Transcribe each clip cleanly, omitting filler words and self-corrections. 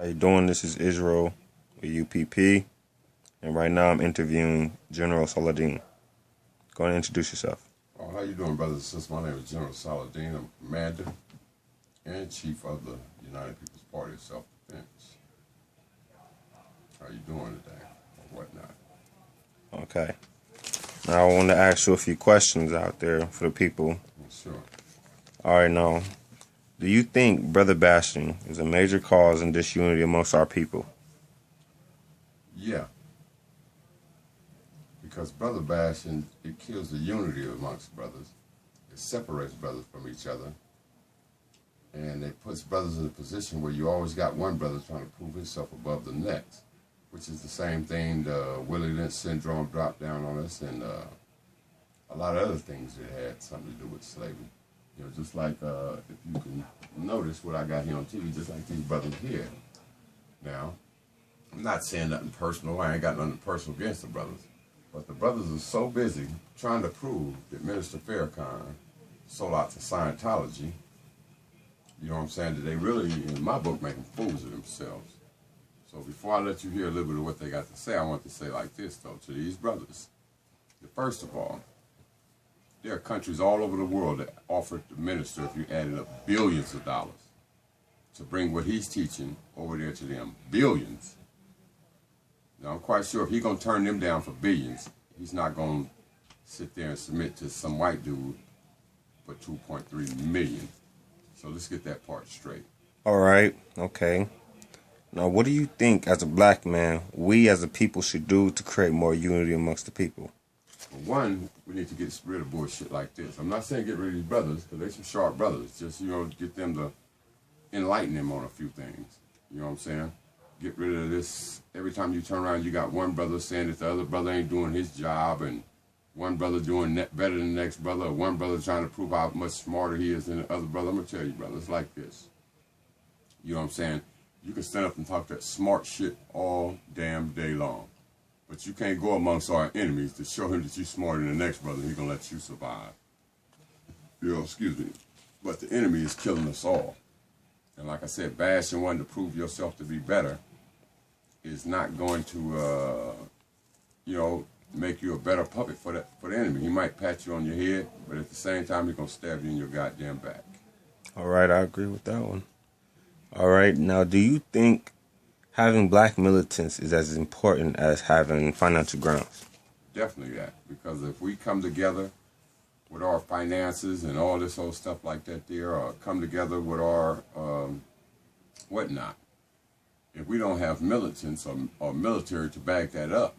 How you doing? This is Israel with UPP, and right now I'm interviewing General Saladin. Go ahead and introduce yourself. Oh, how you doing, brothers and sisters? My name is General Saladin. I'm Commander and Chief of the United People's Party of Self-Defense. How you doing today, or whatnot? Okay. Now I want to ask you a few questions out there for the people. Sure. All right, now, do you think brother bashing is a major cause in disunity amongst our people? Yeah. Because brother bashing, it kills the unity amongst brothers. It separates brothers from each other. And it puts brothers in a position where you always got one brother trying to prove himself above the next, which is the same thing the Willie Lynch syndrome dropped down on us, and a lot of other things that had something to do with slavery. You know, just like if you can notice what I got here on TV, just like these brothers here. Now, I'm not saying nothing personal. I ain't got nothing personal against the brothers. But the brothers are so busy trying to prove that Minister Farrakhan sold out to Scientology, you know what I'm saying, that they really, in my book, making fools of themselves. So before I let you hear a little bit of what they got to say, I want to say like this, though, to these brothers. First of all, there are countries all over the world that offered the minister, if you added up, billions of dollars to bring what he's teaching over there to them. Billions. Now, I'm quite sure if he's going to turn them down for billions, he's not going to sit there and submit to some white dude for 2.3 million. So let's get that part straight. All right, okay. Now, what do you think, as a black man, we as a people should do to create more unity amongst the people? Well, one, we need to get rid of bullshit like this. I'm not saying get rid of these brothers, because they're some sharp brothers. Just, you know, get them to enlighten them on a few things. You know what I'm saying? Get rid of this. Every time you turn around, you got one brother saying that the other brother ain't doing his job, and one brother doing better than the next brother, or one brother trying to prove how much smarter he is than the other brother. I'm going to tell you, brother, it's like this. You know what I'm saying? You can stand up and talk that smart shit all damn day long. But you can't go amongst our enemies to show him that you're smarter than the next brother and he's going to let you survive. You know, excuse me. But the enemy is killing us all. And like I said, bashing one to prove yourself to be better is not going to, you know, make you a better puppet for the enemy. He might pat you on your head, but at the same time, he's going to stab you in your goddamn back. All right, I agree with that one. All right, now, do you think having black militants is as important as having financial grounds? Definitely that, because if we come together with our finances and all this whole stuff like that there, or come together with our whatnot, if we don't have militants or military to back that up,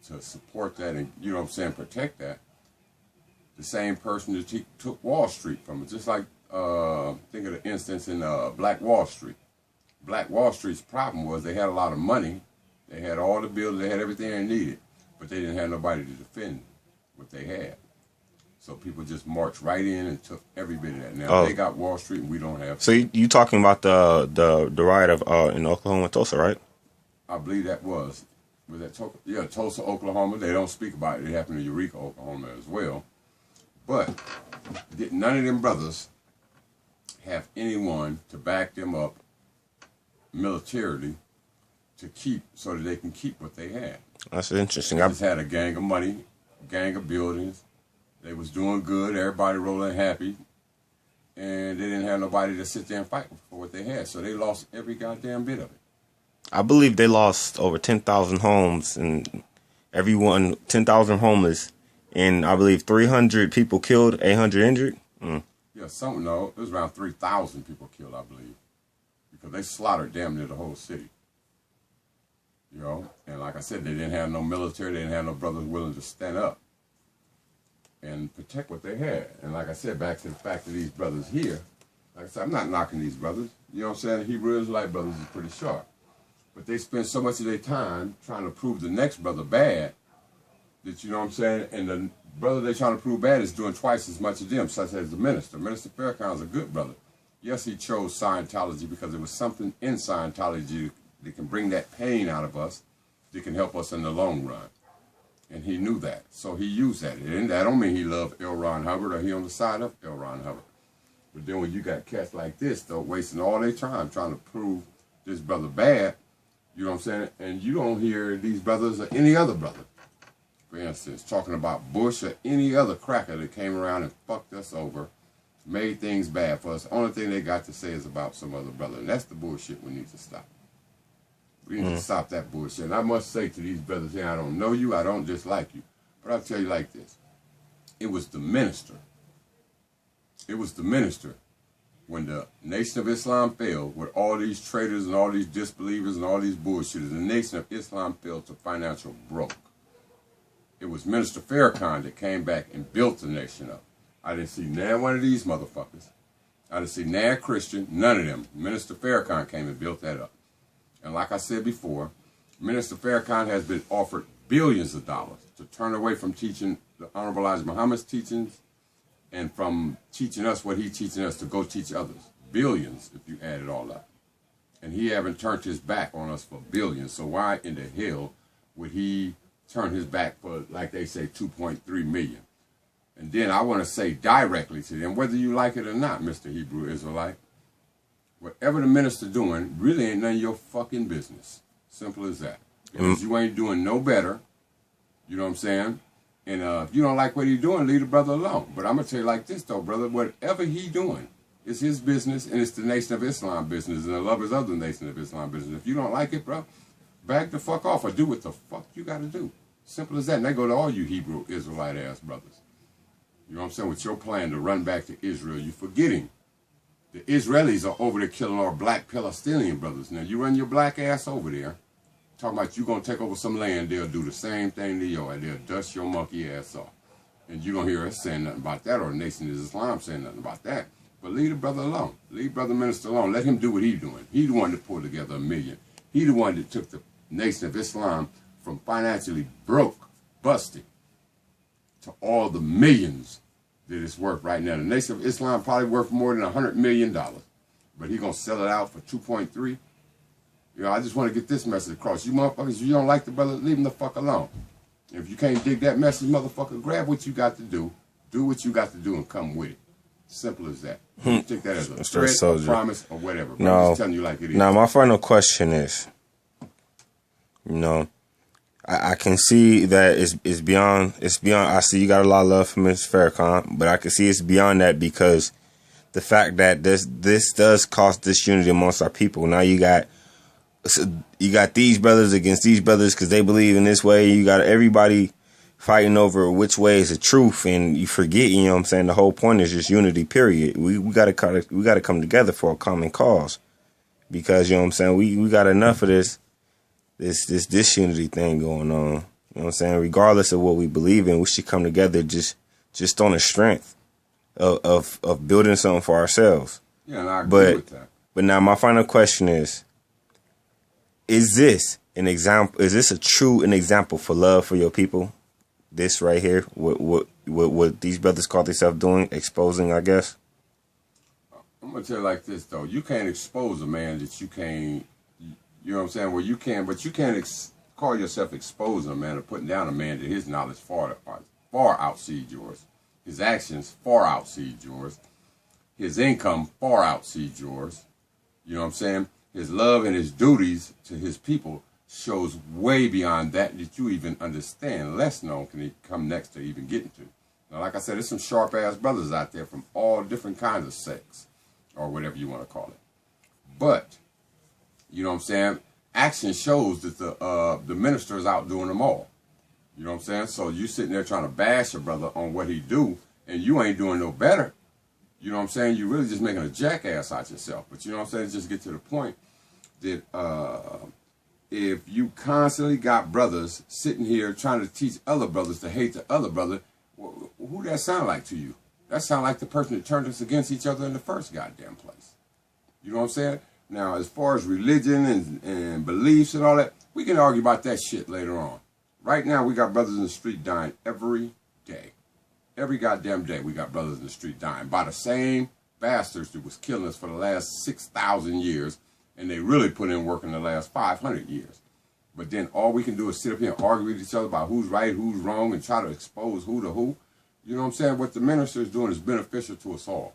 to support that and, you know what I'm saying, protect that, the same person that took Wall Street from us, just like, think of the instance in Black Wall Street. Black Wall Street's problem was they had a lot of money, they had all the buildings, they had everything they needed, but they didn't have nobody to defend what they had. So people just marched right in and took every bit of that. Now they got Wall Street and we don't have. So you talking about the riot of in Oklahoma, Tulsa, right? I believe that was that Tulsa? Yeah, Tulsa, Oklahoma. They don't speak about it. It happened in Eureka, Oklahoma as well. But none of them brothers have anyone to back them up militarily to keep, so that they can keep what they had. That's interesting. They just had a gang of money, gang of buildings. They was doing good, everybody rolling happy, and they didn't have nobody to sit there and fight for what they had. So they lost every goddamn bit of it. I believe they lost over 10,000 homes and 10,000 homeless, and I believe 300 people killed, 800 injured. Yeah, it was around 3,000 people killed, I believe, because they slaughtered damn near the whole city. You know, and like I said, they didn't have no military, they didn't have no brothers willing to stand up and protect what they had. And like I said, back to the fact of these brothers here, like I said, I'm not knocking these brothers. You know what I'm saying? Hebrew Israelite brothers is pretty sharp. But they spend so much of their time trying to prove the next brother bad that, you know what I'm saying, and the brother they're trying to prove bad is doing twice as much as them, such as the minister. Minister Farrakhan's a good brother. Yes, he chose Scientology because there was something in Scientology that can bring that pain out of us that can help us in the long run. And he knew that. So he used that. And that don't mean he loved L. Ron Hubbard or he on the side of L. Ron Hubbard. But then when you got cats like this, though, wasting all their time trying to prove this brother bad, you know what I'm saying? And you don't hear these brothers or any other brother, for instance, talking about Bush or any other cracker that came around and fucked us over, made things bad for us. The only thing they got to say is about some other brother. And that's the bullshit we need to stop. We need to stop that bullshit. And I must say to these brothers here, I don't know you, I don't dislike you. But I'll tell you like this. It was the minister. It was the minister when the Nation of Islam failed with all these traitors and all these disbelievers and all these bullshitters. The Nation of Islam fell to financial broke. It was Minister Farrakhan that came back and built the nation up. I didn't see none one of these motherfuckers. I didn't see none Christian, none of them. Minister Farrakhan came and built that up. And like I said before, Minister Farrakhan has been offered billions of dollars to turn away from teaching the Honorable Elijah Muhammad's teachings and from teaching us what he's teaching us to go teach others. Billions, if you add it all up. And he haven't turned his back on us for billions. So why in the hell would he turn his back for, like they say, 2.3 million? And then I want to say directly to them, whether you like it or not, Mr. Hebrew Israelite, whatever the minister doing really ain't none of your fucking business. Simple as that. Because you ain't doing no better. You know what I'm saying? And if you don't like what he's doing, leave the brother alone. But I'm going to tell you like this, though, brother. Whatever he doing, it's his business, and it's the Nation of Islam business, and I love his other Nation of Islam business. If you don't like it, bro, back the fuck off or do what the fuck you got to do. Simple as that. And that go to all you Hebrew Israelite-ass brothers. You know what I'm saying? With your plan to run back to Israel, you're forgetting the Israelis are over there killing our black Palestinian brothers. Now, you run your black ass over there, talking about you going to take over some land, they'll do the same thing to you, and they'll dust your monkey ass off. And you don't hear us saying nothing about that, or the Nation of Islam saying nothing about that. But leave the brother alone. Leave Brother Minister alone. Let him do what he's doing. He's the one that pulled together $1 million. He's the one that took the Nation of Islam from financially broke, busting, to all the millions that it's worth right now. The Nation of Islam probably worth more than $100 million. But he's going to sell it out for 2.3. You know, I just want to get this message across. You motherfuckers, you don't like the brother, leave him the fuck alone. If you can't dig that message, motherfucker, grab what you got to do what you got to do, and come with it. Simple as that. You take that as a threat, a promise, or whatever. But I'm just telling you like it is. Now, my final question is, you know, I can see that it's beyond, I see you got a lot of love for Mr. Farrakhan, but I can see it's beyond that, because the fact that this does cause disunity amongst our people. Now you got these brothers against these brothers because they believe in this way. You got everybody fighting over which way is the truth, and you forget, you know what I'm saying, the whole point is just unity, period. We gotta come together for a common cause, because, you know what I'm saying, we got enough of this disunity thing going on. You know what I'm saying? Regardless of what we believe in, we should come together just on the strength of building something for ourselves. Yeah, and I agree with that. But now my final question is this an example? Is this an example for love for your people? This right here, what these brothers call themselves doing, exposing, I guess. I'm gonna tell you like this though: you can't expose a man that you can't. You know what I'm saying? Well, you can, but you can't call yourself exposing a man or putting down a man that his knowledge far outseeds yours, his actions far outseed yours, his income far outseeds yours. You know what I'm saying? His love and his duties to his people shows way beyond that you even understand. Less known can he come next to even getting to. Now, like I said, there's some sharp-ass brothers out there from all different kinds of sects, or whatever you want to call it. But, you know what I'm saying, action shows that the minister is outdoing them all. You know what I'm saying? So you sitting there trying to bash a brother on what he do, and you ain't doing no better. You know what I'm saying? You're really just making a jackass out yourself. But you know what I'm saying? Just get to the point that if you constantly got brothers sitting here trying to teach other brothers to hate the other brother, who that sound like to you? That sound like the person that turned us against each other in the first goddamn place. You know what I'm saying? Now, as far as religion and beliefs and all that, we can argue about that shit later on. Right now, we got brothers in the street dying every day. Every goddamn day, we got brothers in the street dying by the same bastards that was killing us for the last 6,000 years, and they really put in work in the last 500 years. But then all we can do is sit up here and argue with each other about who's right, who's wrong, and try to expose who to who. You know what I'm saying? What the minister is doing is beneficial to us all.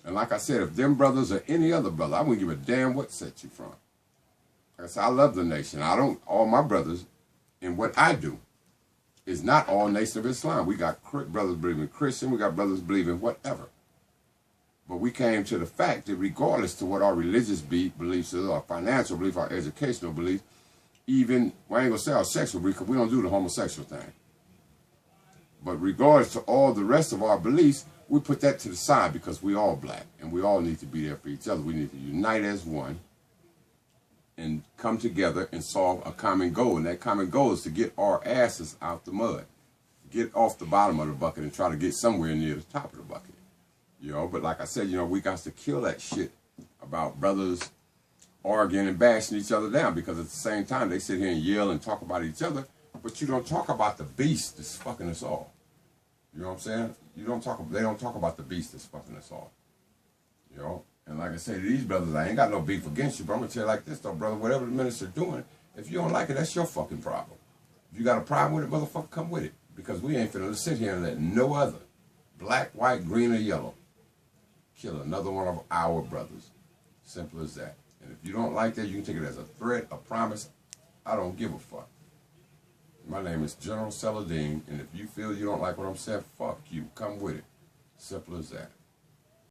And like I said, if them brothers or any other brother, I wouldn't give a damn what set you from. I love the nation. I don't, all my brothers, in what I do, is not all Nation of Islam. We got brothers believing Christian, we got brothers believing whatever. But we came to the fact that regardless to what our religious beliefs is, our financial beliefs, our educational beliefs, even, well, I ain't gonna say our sexual beliefs, because we don't do the homosexual thing. But regardless to all the rest of our beliefs, we put that to the side because we all black and we all need to be there for each other. We need to unite as one and come together and solve a common goal. And that common goal is to get our asses out the mud, get off the bottom of the bucket and try to get somewhere near the top of the bucket. You know, but like I said, you know, we got to kill that shit about brothers arguing and bashing each other down, because at the same time they sit here and yell and talk about each other, but you don't talk about the beast that's fucking us all. You know what I'm saying? They don't talk about the beast that's fucking us all. You know? And like I say to these brothers, I ain't got no beef against you, but I'm gonna tell you like this though, brother, whatever the minister's doing, if you don't like it, that's your fucking problem. If you got a problem with it, motherfucker, come with it. Because we ain't finna sit here and let no other, black, white, green, or yellow, kill another one of our brothers. Simple as that. And if you don't like that, you can take it as a threat, a promise. I don't give a fuck. My name is General Saladin, and if you feel you don't like what I'm saying, fuck you. Come with it. Simple as that.